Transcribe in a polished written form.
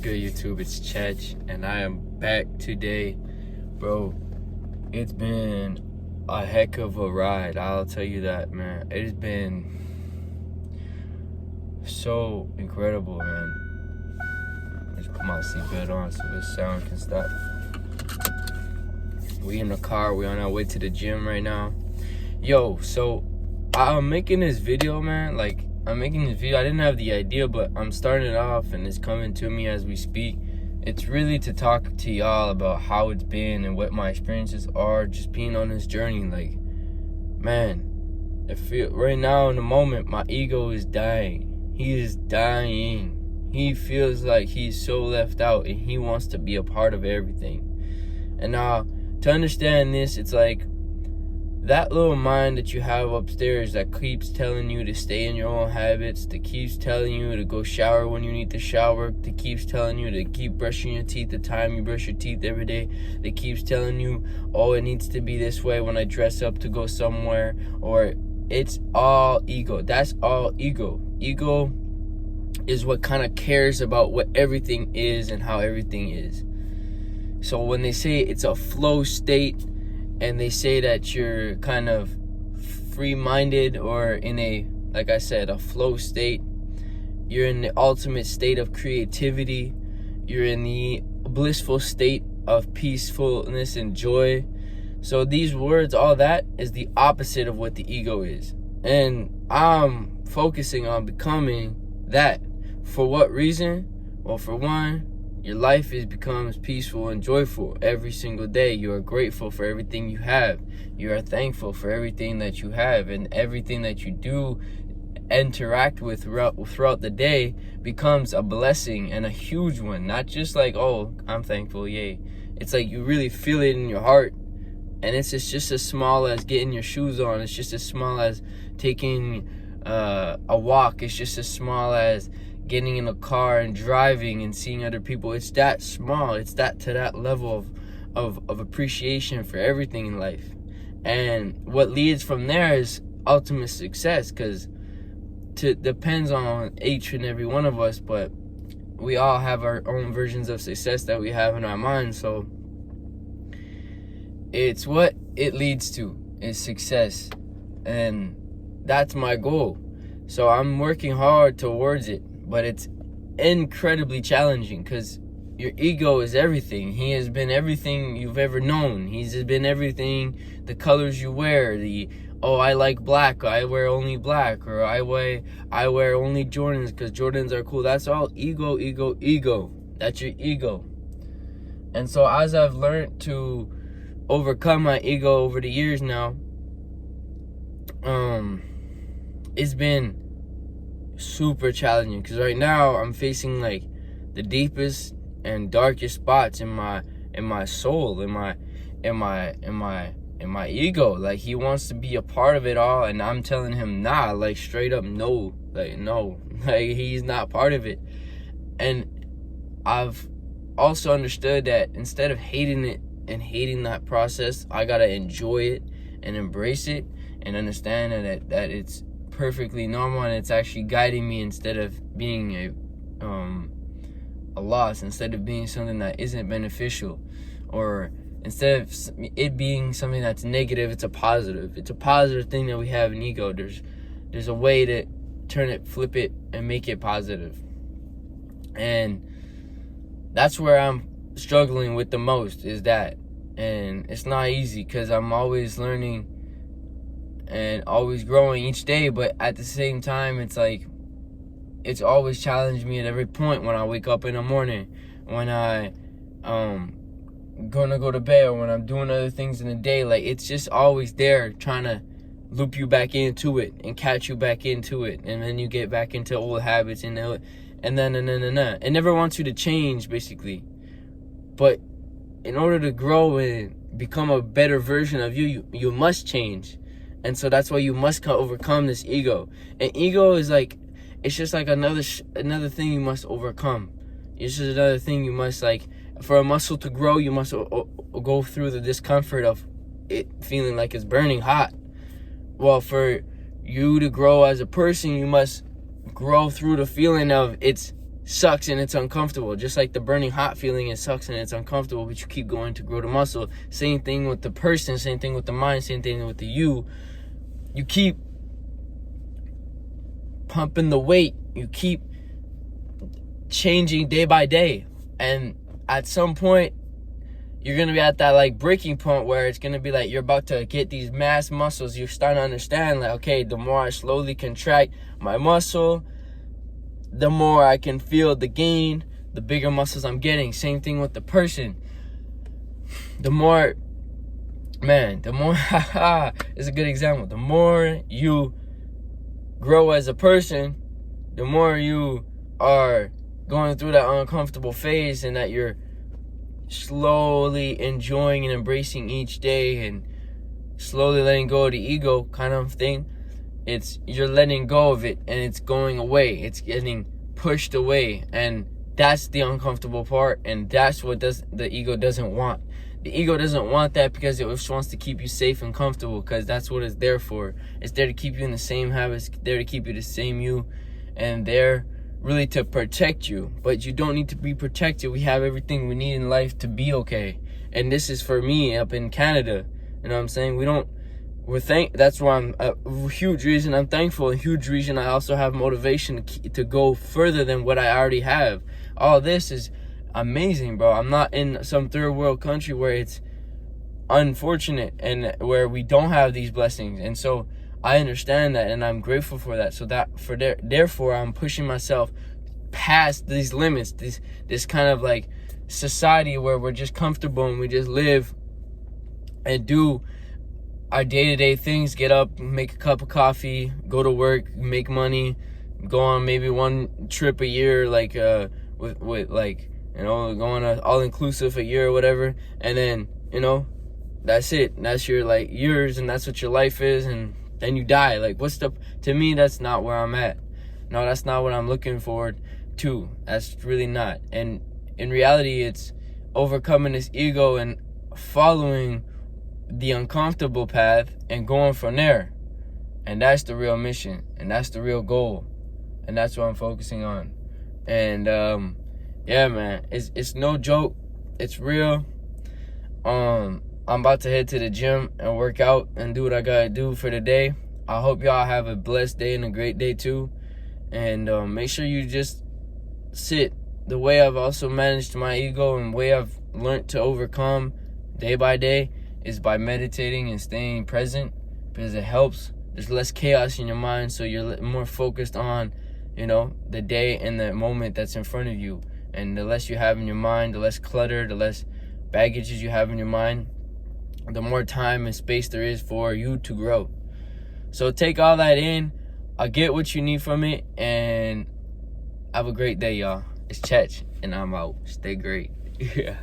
good, YouTube? It's Chech, and I am back today. Bro, it's been a heck of a ride, I'll tell you that, man. It has been so incredible, man. Let's put my seatbelt on so this sound can stop. We in the car, we on our way to the gym right now. Yo, so I'm making this video, man. I didn't have the idea, but I'm starting it off and it's coming to me as we speak. It's really to talk to y'all about how it's been and what my experiences are just being on this journey. Man, right now in the moment, my ego is dying. He is dying. He feels like he's so left out and he wants to be a part of everything. And now, to understand this, it's like that little mind that you have upstairs that keeps telling you to stay in your own habits, that keeps telling you to go shower when you need to shower, that keeps telling you to keep brushing your teeth the time you brush your teeth every day, that keeps telling you, oh, it needs to be this way when I dress up to go somewhere, or it's all ego. That's all ego. Ego is what kind of cares about what everything is and how everything is. So when they say it's a flow state, and they say that you're kind of free-minded or in a, like I said, a flow state. You're in the ultimate state of creativity. You're in the blissful state of peacefulness and joy. So these words, all that is the opposite of what the ego is. And I'm focusing on becoming that. For what reason? Well, for one, your life becomes peaceful and joyful every single day. You are grateful for everything you have. You are thankful for everything that you have, and everything that you do interact with throughout the day becomes a blessing, and a huge one. Not just like, oh, I'm thankful, yay. It's like you really feel it in your heart, and it's just as small as getting your shoes on. It's just as small as taking a walk. It's just as small as getting in a car and driving and seeing other people. It's that small. It's that to that level of appreciation for everything in life. And what leads from there is ultimate success, because it depends on each and every one of us, but we all have our own versions of success that we have in our minds. So it's what it leads to is success, and that's my goal. So I'm working hard towards it. But it's incredibly challenging because your ego is everything. He has been everything you've ever known. He's been everything, the colors you wear, I like black, I wear only black, or I wear only Jordans because Jordans are cool. That's all ego. That's your ego. And so as I've learned to overcome my ego over the years now, it's been super challenging, because right now I'm facing like the deepest and darkest spots in my soul, in my ego. Like, he wants to be a part of it all, and I'm telling him nah, like straight up no, like he's not part of it. And I've also understood that instead of hating it and hating that process, I gotta enjoy it and embrace it and understand that it's perfectly normal, and it's actually guiding me instead of being a loss, instead of being something that isn't beneficial, or instead of it being something that's negative, it's a positive. It's a positive thing that we have in ego. There's a way to turn it, flip it, and make it positive. And that's where I'm struggling with the most, is that. And it's not easy, because I'm always learning and always growing each day, but at the same time, it's like it's always challenged me at every point. When I wake up in the morning, when I gonna go to bed, or when I'm doing other things in the day, like it's just always there trying to loop you back into it and catch you back into it, and then you get back into old habits, and then it never wants you to change, basically. But in order to grow and become a better version of you must change. And so that's why you must overcome this ego. And ego is like, it's just like another thing you must overcome. It's just another thing you must, like, for a muscle to grow, you must go through the discomfort of it feeling like it's burning hot. Well, for you to grow as a person, you must grow through the feeling of it's sucks and it's uncomfortable. Just like the burning hot feeling, it sucks and it's uncomfortable, but you keep going to grow the muscle. Same thing with the person, same thing with the mind, same thing with the you. You keep pumping the weight. You keep changing day by day. And at some point, you're going to be at that like breaking point where it's going to be like you're about to get these mass muscles. You're starting to understand like, okay, the more I slowly contract my muscle, the more I can feel the gain, the bigger muscles I'm getting. Same thing with the person. The more, it's a good example. The more you grow as a person, the more you are going through that uncomfortable phase, and that you're slowly enjoying and embracing each day and slowly letting go of the ego kind of thing. You're letting go of it and it's going away. It's getting pushed away, and that's the uncomfortable part, and that's what the ego doesn't want. The ego doesn't want that because it just wants to keep you safe and comfortable, because that's what it's there for. It's there to keep you in the same habits, there to keep you the same you, and there really to protect you. But you don't need to be protected. We have everything we need in life to be okay. And this is for me up in Canada. You know what I'm saying? That's why I'm a huge reason I'm thankful, a huge reason I also have motivation to go further than what I already have. All this is amazing, bro. I'm not in some third world country where it's unfortunate and where we don't have these blessings. And so I understand that, and I'm grateful for that. So therefore I'm pushing myself past these limits, this kind of like society where we're just comfortable and we just live and do our day-to-day things, get up, make a cup of coffee, go to work, make money, go on maybe one trip a year, like with like, you know, going all-inclusive a year or whatever, and then, you know, that's it. That's your like yours, and that's what your life is, and then you die. Like, to me, that's not where I'm at. No, that's not what I'm looking forward to. That's really not. And in reality, it's overcoming this ego and following the uncomfortable path and going from there. And that's the real mission, and that's the real goal, and that's what I'm focusing on. And yeah, man, it's no joke. It's real. I'm about to head to the gym and work out and do what I gotta do for the day. I hope y'all have a blessed day and a great day too. And make sure you just sit. The way I've also managed my ego and way I've learned to overcome day by day is by meditating and staying present, because it helps. There's less chaos in your mind, so you're more focused on, you know, the day and the moment that's in front of you. And the less you have in your mind, the less clutter, the less baggages you have in your mind, the more time and space there is for you to grow. So take all that in. I'll get what you need from it, and have a great day, y'all. It's Chech, and I'm out. Stay great. Yeah.